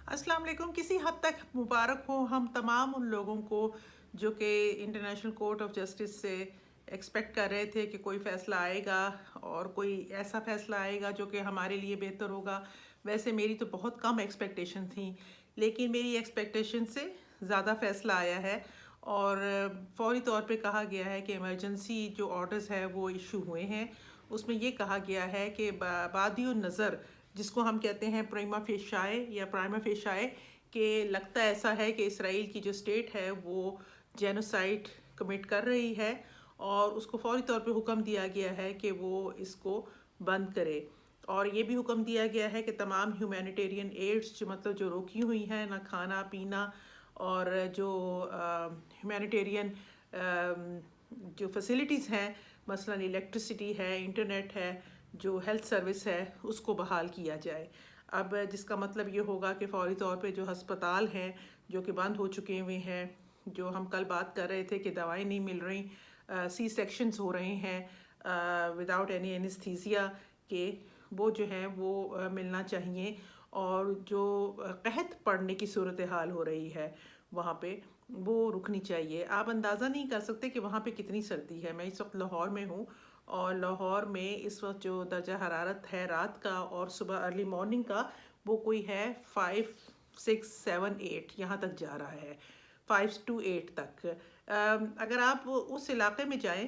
अस्सलाम वालेकुम। किसी हद तक मुबारक हो हम तमाम उन लोगों को जो कि इंटरनेशनल कोर्ट ऑफ जस्टिस से एक्सपेक्ट कर रहे थे कि कोई फ़ैसला आएगा और कोई ऐसा फ़ैसला आएगा जो कि हमारे लिए बेहतर होगा। वैसे मेरी तो बहुत कम एक्सपेक्टेशन थी, लेकिन मेरी एक्सपेक्टेशन से ज़्यादा फ़ैसला आया है और फ़ौरी तौर पे कहा गया है कि इमरजेंसी जो ऑर्डर्स है वो इशू हुए हैं। उसमें ये कहा गया है कि बादियो नज़र, जिसको हम कहते हैं प्राइमा फेशियाए या प्राइमा फेशियाए, कि लगता ऐसा है कि इसराइल की जो स्टेट है वो जेनोसाइड कमिट कर रही है और उसको फौरी तौर पे हुक्म दिया गया है कि वो इसको बंद करे। और ये भी हुक्म दिया गया है कि तमाम ह्यूमैनिटेरियन एड्स जो जो रोकी हुई हैं, ना खाना पीना और जो ह्यूमैनिटेरियन जो फैसिलिटीज़ हैं, मसलन इलेक्ट्रिसिटी है, इंटरनेट है, जो हेल्थ सर्विस है, उसको बहाल किया जाए। अब जिसका मतलब ये होगा कि फ़ौरी तौर पे जो हस्पताल हैं जो कि बंद हो चुके हुए हैं, जो हम कल बात कर रहे थे कि दवाएं नहीं मिल रही, सी सेक्शंस हो रहे हैं विदाउट एनी एनेस्थीसिया के, वो जो है वो मिलना चाहिए। और जो कहत पड़ने की सूरत हाल हो रही है वहाँ पे, वो रुकनी चाहिए। आप अंदाज़ा नहीं कर सकते कि वहाँ पे कितनी सर्दी है। मैं इस वक्त लाहौर में हूँ और लाहौर में इस वक्त जो दर्जा हरारत है रात का और सुबह अर्ली मॉर्निंग का, वो कोई है 5, 6, 7, 8 यहाँ तक जा रहा है, 5 to 8 तक। अगर आप उस इलाके में जाएं,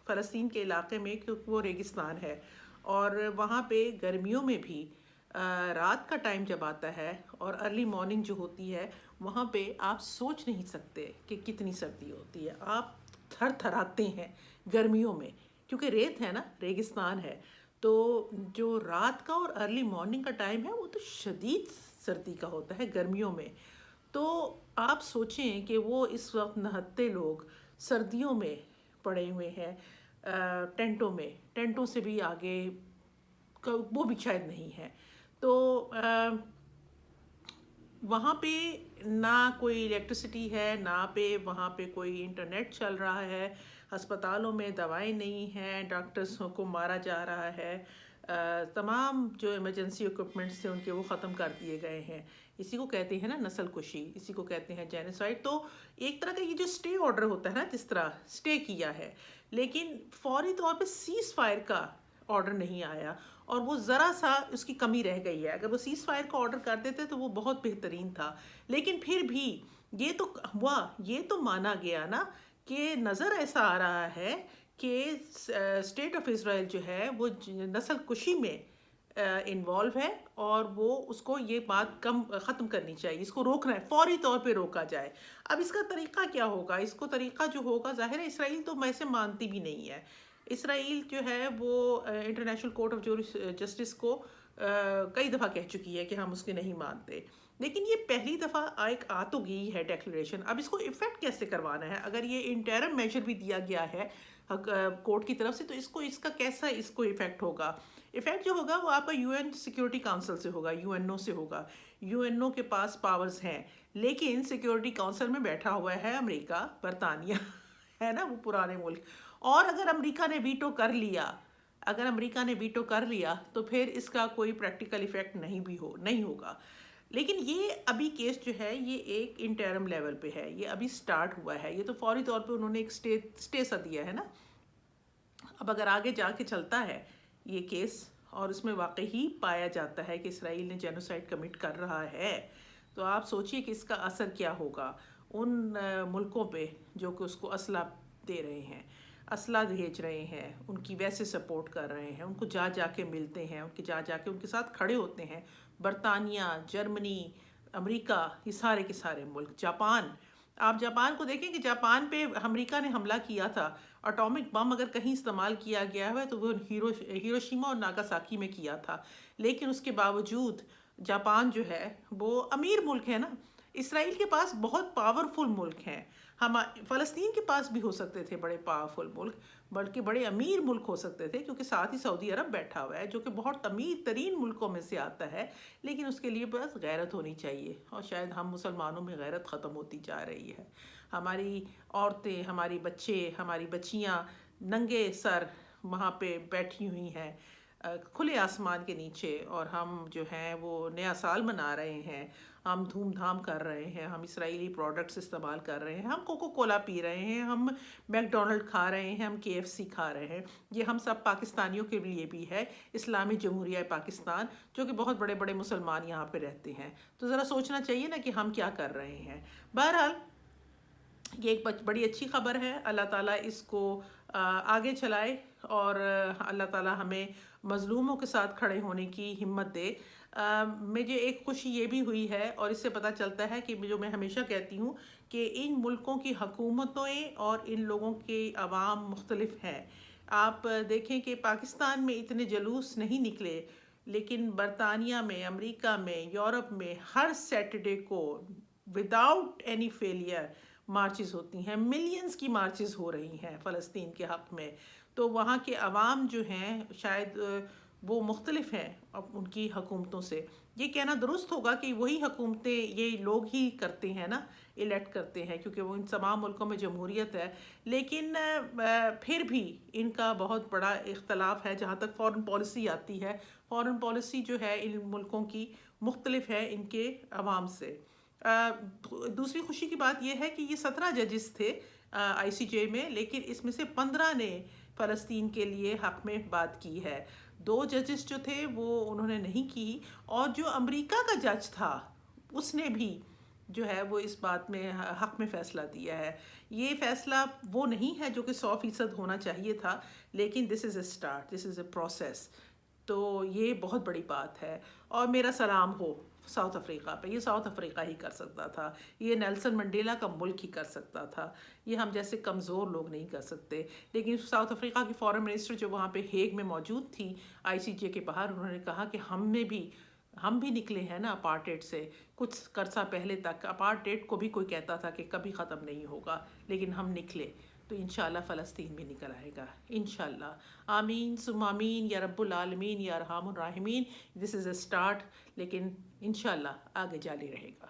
फ़लस्तीन के इलाके में, क्योंकि वो रेगिस्तान है और वहाँ पे गर्मियों में भी रात का टाइम जब आता है और अर्ली मॉर्निंग जो होती है, वहाँ पे आप सोच नहीं सकते कि कितनी सर्दी होती है। आप थर थराते हैं गर्मियों में, क्योंकि रेत है ना, रेगिस्तान है। तो जो रात का और अर्ली मॉर्निंग का टाइम है वो तो शदीद सर्दी का होता है गर्मियों में। तो आप सोचें कि वो इस वक्त नहत्ते लोग सर्दियों में पड़े हुए हैं टेंटों में, टेंटों से भी आगे वो भी शायद नहीं है। तो वहाँ पे ना कोई इलेक्ट्रिसिटी है, ना पे वहाँ पे कोई इंटरनेट चल रहा है, अस्पतालों में दवाएं नहीं हैं, डॉक्टर्स को मारा जा रहा है, तमाम जो इमरजेंसी इक्विपमेंट्स थे उनके वो ख़त्म कर दिए गए हैं। इसी को कहते हैं ना नस्ल कुशी, इसी को कहते हैं जेनोसाइड। तो एक तरह का ये जो स्टे ऑर्डर होता है ना, जिस तरह स्टे किया है, लेकिन फौरी तौर पे सीज़ फायर का ऑर्डर नहीं आया और वो ज़रा सा उसकी कमी रह गई है। अगर वो सीज़ फायर का ऑर्डर कर देते तो वो बहुत बेहतरीन था। लेकिन फिर भी ये तो हुआ, ये तो माना गया ना कि नज़र ऐसा आ रहा है कि स्टेट ऑफ इसराइल जो है वो नस्ल कुशी में इन्वॉल्व है और वो उसको ये बात ख़त्म करनी चाहिए, इसको रोकना है, फौरी तौर पे रोका जाए। अब इसका तरीक़ा क्या होगा? इसको तरीक़ा जो होगा, ज़ाहिर है इसराइल तो वैसे मानती भी नहीं है। इसराइल जो है वो इंटरनेशनल कोर्ट ऑफ जस्टिस को कई दफ़ा कह चुकी है कि हम उसके नहीं मानते, लेकिन ये पहली दफ़ा एक आ तो गई है डेक्लेरेशन। अब इसको इफ़ेक्ट कैसे करवाना है? अगर ये इंटरम मेजर भी दिया गया है कोर्ट की तरफ से, तो इसका कैसा इसको इफ़ेक्ट होगा? इफ़ेक्ट जो होगा वो आपका यूएन सिक्योरिटी काउंसिल से होगा, यूएनओ से होगा। यूएनओ के पास पावर्स हैं, लेकिन सिक्योरिटी काउंसिल में बैठा हुआ है अमेरिका, बरतानिया है ना, वो पुराने मुल्क। और अगर अमेरिका ने वीटो कर लिया, अगर अमेरिका ने वीटो कर लिया तो फिर इसका कोई प्रैक्टिकल इफ़ेक्ट नहीं होगा। लेकिन ये अभी केस जो है ये एक इंटरम लेवल पे है, ये अभी स्टार्ट हुआ है, ये तो फौरी तौर पे उन्होंने एक स्टे सा दिया है ना। अब अगर आगे जाके चलता है ये केस और उसमें वाकई ही पाया जाता है कि इसराइल ने जेनोसाइड कमिट कर रहा है, तो आप सोचिए कि इसका असर क्या होगा उन मुल्कों पे जो कि उसको असला दे रहे हैं, असला भेज रहे हैं, उनकी वैसे सपोर्ट कर रहे हैं, उनको जा के मिलते हैं, उनके जा के उनके साथ खड़े होते हैं। बरतानिया, जर्मनी, अमेरिका, ये सारे के सारे मुल्क, जापान। आप जापान को देखें कि जापान पे अमेरिका ने हमला किया था, एटॉमिक बम अगर कहीं इस्तेमाल किया गया है तो वो हिरोशिमा और नागासाकी में किया था। लेकिन उसके बावजूद जापान जो है वो अमीर मुल्क है ना। इसराइल के पास बहुत पावरफुल मुल्क हैं, हम फ़लस्तीन के पास भी हो सकते थे बड़े पावरफुल मुल्क, बल्कि बड़े अमीर मुल्क हो सकते थे, क्योंकि साथ ही सऊदी अरब बैठा हुआ है जो कि बहुत अमीर तरीन मुल्कों में से आता है। लेकिन उसके लिए बस गैरत होनी चाहिए, और शायद हम मुसलमानों में गैरत ख़त्म होती जा रही है। हमारी औरतें, हमारी बच्चे, हमारी बच्चियाँ नंगे सर वहाँ पे बैठी हुई हैं, کھلے آسمان کے نیچے، اور ہم جو ہیں وہ نیا سال منا رہے ہیں، ہم دھوم دھام کر رہے ہیں، ہم اسرائیلی پروڈکٹس استعمال کر رہے ہیں، ہم کوکو کولا پی رہے ہیں، ہم میک ڈونلڈ کھا رہے ہیں، ہم KFC کھا رہے ہیں، یہ ہم سب پاکستانیوں کے لیے بھی ہے، اسلامی جمہوریہ پاکستان جو کہ بہت بڑے بڑے مسلمان یہاں پہ رہتے ہیں، تو ذرا سوچنا چاہیے نا کہ ہم کیا کر رہے ہیں۔ بہرحال یہ ایک بڑی اچھی خبر ہے، اللہ تعالیٰ اس کو آگے چلائے، اور اللہ تعالیٰ ہمیں مظلوموں کے ساتھ کھڑے ہونے کی ہمت دے۔ مجھے ایک خوشی یہ بھی ہوئی ہے، اور اس سے پتہ چلتا ہے کہ جو میں ہمیشہ کہتی ہوں کہ ان ملکوں کی حکومتیں اور ان لوگوں کے عوام مختلف ہیں۔ آپ دیکھیں کہ پاکستان میں اتنے جلوس نہیں نکلے، لیکن برطانیہ میں، امریکہ میں، یورپ میں ہر سیٹرڈے کو وداؤٹ اینی فیلئر مارچز ہوتی ہیں، ملینز کی مارچز ہو رہی ہیں فلسطین کے حق میں۔ تو وہاں کے عوام جو ہیں شاید وہ مختلف ہیں اب ان کی حکومتوں سے۔ یہ کہنا درست ہوگا کہ وہی حکومتیں یہ لوگ ہی کرتے ہیں نا، الیکٹ کرتے ہیں، کیونکہ وہ ان تمام ملکوں میں جمہوریت ہے، لیکن پھر بھی ان کا بہت بڑا اختلاف ہے جہاں تک فورن پالیسی آتی ہے۔ فورن پالیسی جو ہے ان ملکوں کی مختلف ہے ان کے عوام سے۔ دوسری خوشی کی بات یہ ہے کہ یہ 17 ججز تھے ICJ میں، لیکن اس میں سے 15 نے فلسطین کے لیے حق میں بات کی ہے۔ 2 ججز جو تھے وہ انہوں نے نہیں کی، اور جو امریکہ کا جج تھا اس نے بھی جو ہے وہ اس بات میں حق میں فیصلہ دیا ہے۔ یہ فیصلہ وہ نہیں ہے جو کہ 100% ہونا چاہیے تھا، لیکن دس از a start, this is a process, تو یہ بہت بڑی بات ہے۔ اور میرا سلام ہو ساؤتھ افریقہ پہ، یہ ساؤتھ افریقہ ہی کر سکتا تھا، یہ نیلسن منڈیلا کا ملک ہی کر سکتا تھا، یہ ہم جیسے کمزور لوگ نہیں کر سکتے۔ لیکن ساؤتھ افریقہ کی فارن منسٹر جو وہاں پہ ہیگ میں موجود تھی ICJ کے باہر، انہوں نے کہا کہ ہم بھی نکلے ہیں نا اپارٹھیڈ سے، کچھ عرصہ پہلے تک اپارٹھیڈ کو بھی کوئی کہتا تھا کہ کبھی ختم نہیں ہوگا، لیکن ہم نکلے، تو انشاءاللہ فلسطین بھی نکل آئے گا انشاءاللہ۔ آمین ثم آمین یا رب العالمین یا ارحم الراحمین۔ دس از اے اسٹارٹ، لیکن انشاءاللہ آگے جاری رہے گا۔